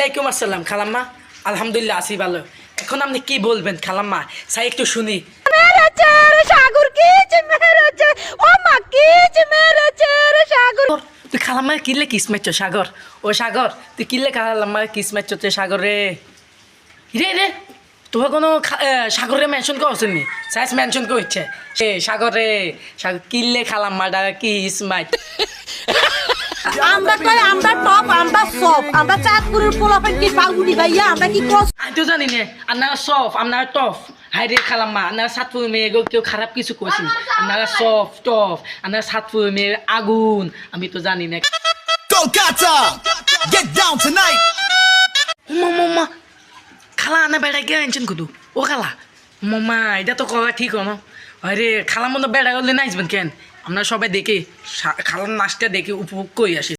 ওয়ালাইকুম আসসালাম খালাম্মা। আলহামদুলিল্লাহ আছি ভালো। এখন আপনি কি বলবেন খালাম্মা? চাই একটু শুনি। সাগর কিচ মেরেছে, ও মা কিচ মেরেছে রে সাগর। তুই খালাম্মা কিনলে কিস মারছ সাগর? ও সাগর তুই কিনলে খালাম্মা কিস মারছ সাগর রে? রে রে তোর কোনো সাগরে মেনশন করছেন নি? সাইজ মেনশন করছে সে সাগর রে। সাগর কিনলে খালাম্মাটা কিস মার। আমরা কই আমরা টপ আমরা সব আমরা চাঁদপুরের পোলাপেন কি ফালগুনি ভাইয়া আমরা কি কস। আমি তো জানি না আপনারা সফ আপনারা টফ। হাই রে খালাম্মা আপনারা সাতপুর মেয়ে কেউ খারাপ কিছু করছেন? আপনারা সফ টফ আপনারা সাতপুর মেয়ের আগুন। আমি তো জানি না। Kolkata, get down tonight. মামা খালা আনা বেড়া কে আনছেন কুদু? ও খালা মামা এটা তো করা ঠিক হনো। আরে খালা মতো বেড়া করলে নাচবেন কেন? আমরা সবাই দেখি খালার নাচটা দেখে উপভোগ করি আসি।